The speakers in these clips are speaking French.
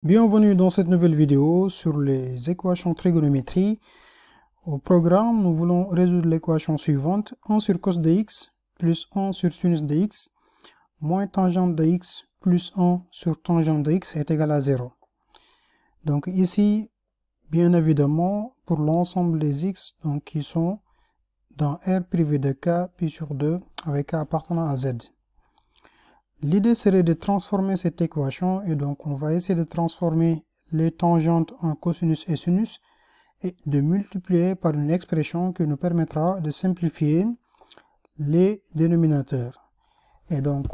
Bienvenue dans cette nouvelle vidéo sur les équations trigonométrie. Au programme, nous voulons résoudre l'équation suivante: 1 sur cos de x plus 1 sur sinus de x moins tangente de x plus 1 sur tangente de x est égal à 0. Donc ici, bien évidemment, pour l'ensemble des x donc, qui sont dans R privé de k pi sur 2 avec k appartenant à z. L'idée serait de transformer cette équation et donc on va essayer de transformer les tangentes en cosinus et sinus et de multiplier par une expression qui nous permettra de simplifier les dénominateurs. Et donc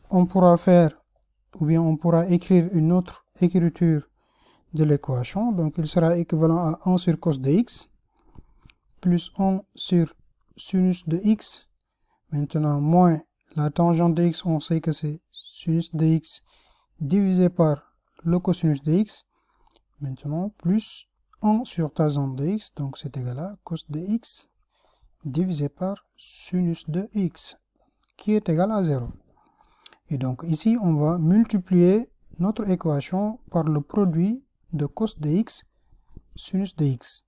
on pourra faire, ou bien on pourra écrire une autre écriture de l'équation. Donc il sera équivalent à 1 sur cos de x plus 1 sur sinus de x, maintenant moins la tangente de x, on sait que c'est sinus de x divisé par le cosinus de x, maintenant plus 1 sur tangente de x, donc c'est égal à cos de x divisé par sinus de x, qui est égal à 0. Et donc ici, on va multiplier notre équation par le produit de cos de x, sinus de x.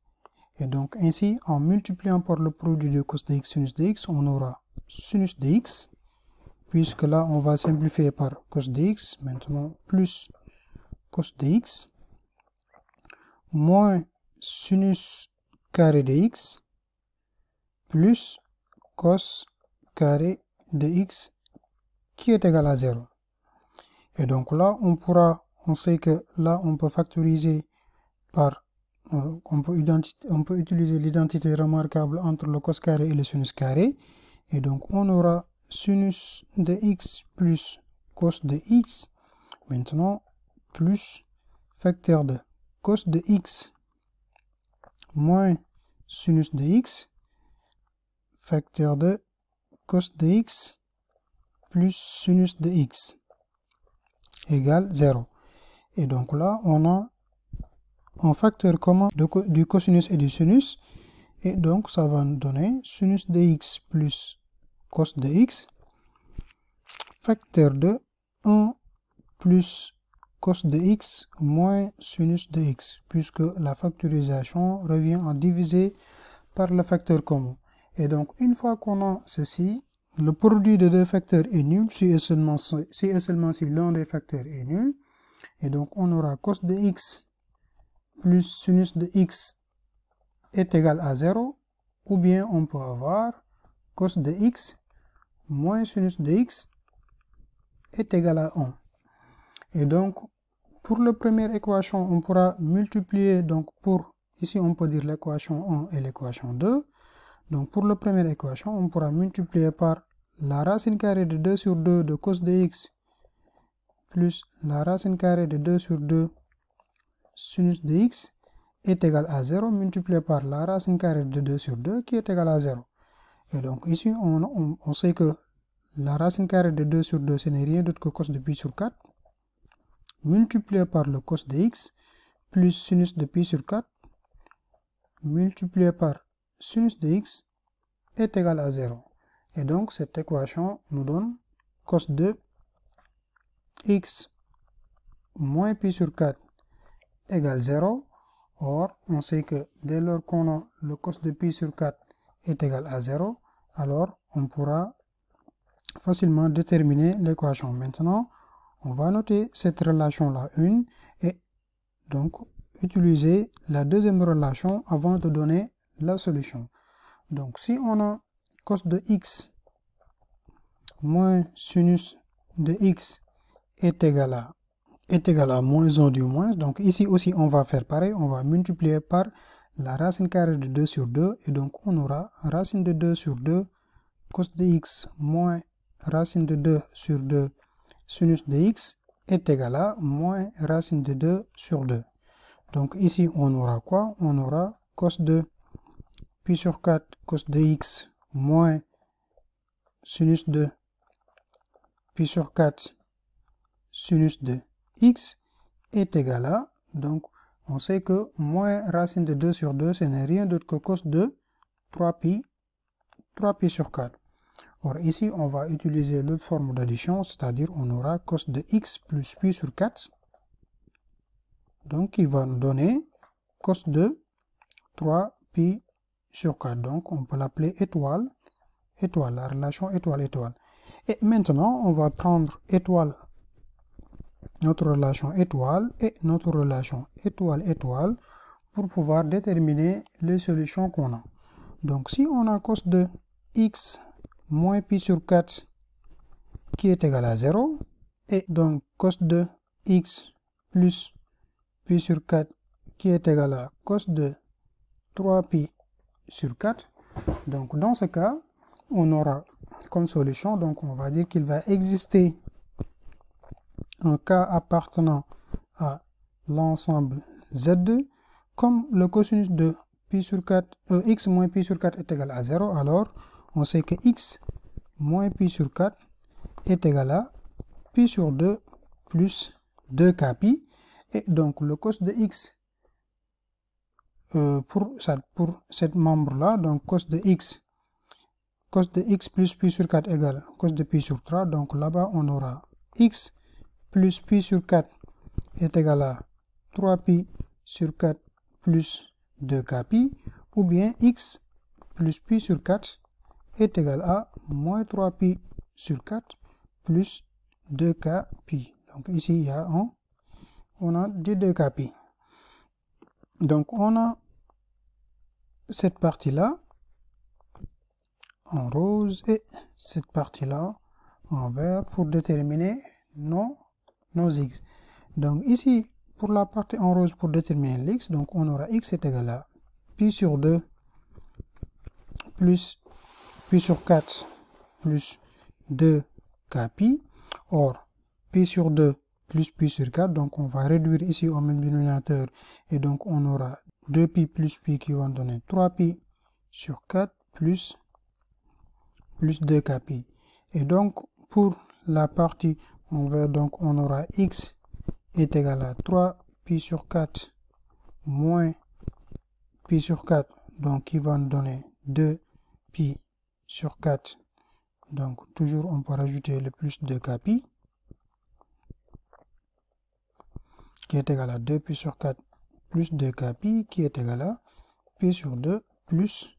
Et donc ainsi, en multipliant par le produit de cos de x, sinus de x, on aura sinus de x, puisque là, on va simplifier par cos de x, maintenant plus cos de x, moins sinus carré de x, plus cos carré de x, qui est égal à 0. Et donc là, on sait que là, on peut factoriser par, on peut utiliser l'identité remarquable entre le cos carré et le sinus carré, et donc on aura sinus de x plus cos de x, maintenant plus facteur de cos de x moins sinus de x, facteur de cos de x plus sinus de x égale 0. Et donc là, on a un facteur commun du cosinus et du sinus, et donc ça va nous donner sinus de x plus cos de x, facteur de 1 plus cos de x moins sinus de x, puisque la factorisation revient à diviser par le facteur commun. Et donc une fois qu'on a ceci, le produit de deux facteurs est nul si et seulement si l'un des facteurs est nul. Et donc on aura cos de x plus sinus de x est égal à 0, ou bien on peut avoir cos de x moins sinus de x est égal à 1. Et donc, pour la première équation, on pourra multiplier, donc ici on peut dire l'équation 1 et l'équation 2. Donc pour la première équation, on pourra multiplier par la racine carrée de 2 sur 2 de cos de x plus la racine carrée de 2 sur 2 sinus de x est égal à 0, multiplié par la racine carrée de 2 sur 2 qui est égal à 0. Et donc ici, on sait que la racine carrée de 2 sur 2, ce n'est rien d'autre que cos de pi sur 4, multiplié par le cos de x, plus sinus de pi sur 4, multiplié par sinus de x, est égal à 0. Et donc, cette équation nous donne cos de x moins pi sur 4 égale 0. Or, on sait que dès lors qu'on a le cos de pi sur 4 est égal à 0, alors on pourra facilement déterminer l'équation. Maintenant, on va noter cette relation-là 1 et donc utiliser la deuxième relation avant de donner la solution. Donc si on a cos de x moins sinus de x est égal à moins 1 du moins, donc ici aussi on va faire pareil, on va multiplier par la racine carrée de 2 sur 2, et donc on aura racine de 2 sur 2 cos de x moins racine de 2 sur 2 sinus de x est égal à moins racine de 2 sur 2. Donc ici on aura quoi? On aura cos de pi sur 4 cos de x moins sinus de pi sur 4 sinus de x est égal à, donc on sait que moins racine de 2 sur 2, ce n'est rien d'autre que cos de 3pi sur 4. Or ici, on va utiliser l'autre forme d'addition, c'est-à-dire on aura cos de x plus pi sur 4 donc qui va nous donner cos de 3pi sur 4. Donc on peut l'appeler étoile, étoile, la relation étoile, étoile. Et maintenant, on va prendre étoile, notre relation étoile et notre relation étoile, étoile, pour pouvoir déterminer les solutions qu'on a. Donc si on a cos de x moins pi sur 4 qui est égal à 0, et donc cos de x plus pi sur 4 qui est égal à cos de 3pi sur 4, donc dans ce cas, on aura comme solution, donc on va dire qu'il va exister un cas appartenant à l'ensemble Z2, comme le cosinus de pi sur 4, x moins pi sur 4 est égal à 0, alors on sait que x moins pi sur 4 est égal à pi sur 2 plus 2k pi, et donc le cos de x pour cette membre-là, donc cos de x plus pi sur 4 égale cos de pi sur 3, donc là-bas on aura x plus pi sur 4 est égal à 3pi sur 4 plus 2k pi, ou bien x plus pi sur 4 est égal à moins 3pi sur 4 plus 2k pi. Donc ici il y a on a des 2k pi. Donc on a cette partie-là en rose et cette partie-là en vert pour déterminer nos x. Donc ici, pour la partie en rose pour déterminer l'x, donc on aura x est égal à pi sur 2 plus pi sur 4 plus 2k pi. Or, pi sur 2 plus pi sur 4, donc on va réduire ici au même dénominateur et donc on aura 2pi plus pi qui vont donner 3pi sur 4 plus 2k pi. Et donc pour la partie on va donc on aura x est égal à 3pi sur 4 moins pi sur 4, donc qui va nous donner 2pi sur 4, donc toujours on peut rajouter le plus 2k pi qui est égal à 2pi sur 4 plus 2k pi qui est égal à pi sur 2 plus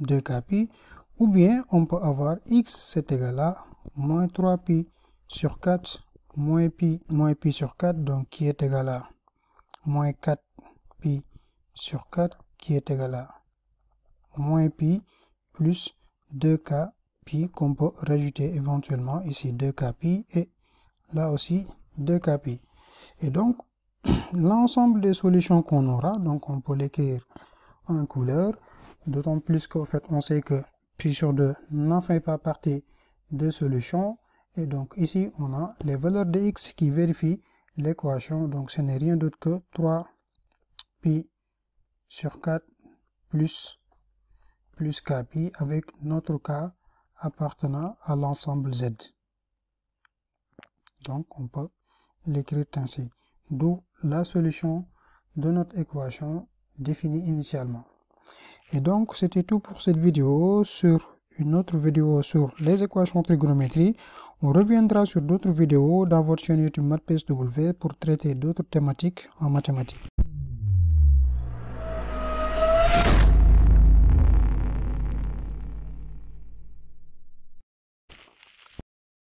2k pi, ou bien on peut avoir x c'est égal à moins 3pi sur 4 moins pi sur 4, donc qui est égal à moins 4pi sur 4 qui est égal à moins pi plus 2k pi qu'on peut rajouter éventuellement ici 2k pi et là aussi 2k pi. Et donc l'ensemble des solutions qu'on aura, donc on peut l'écrire en couleur, d'autant plus qu'au fait on sait que pi sur 2 n'en fait pas partie de solution, et donc ici on a les valeurs de x qui vérifient l'équation, donc ce n'est rien d'autre que 3pi sur 4 plus k pi avec notre cas appartenant à l'ensemble Z. Donc on peut l'écrire ainsi, d'où la solution de notre équation définie initialement. Et donc c'était tout pour cette vidéo. Sur une autre vidéo sur les équations trigonométrie, on reviendra sur d'autres vidéos dans votre chaîne YouTube MathPSW pour traiter d'autres thématiques en mathématiques.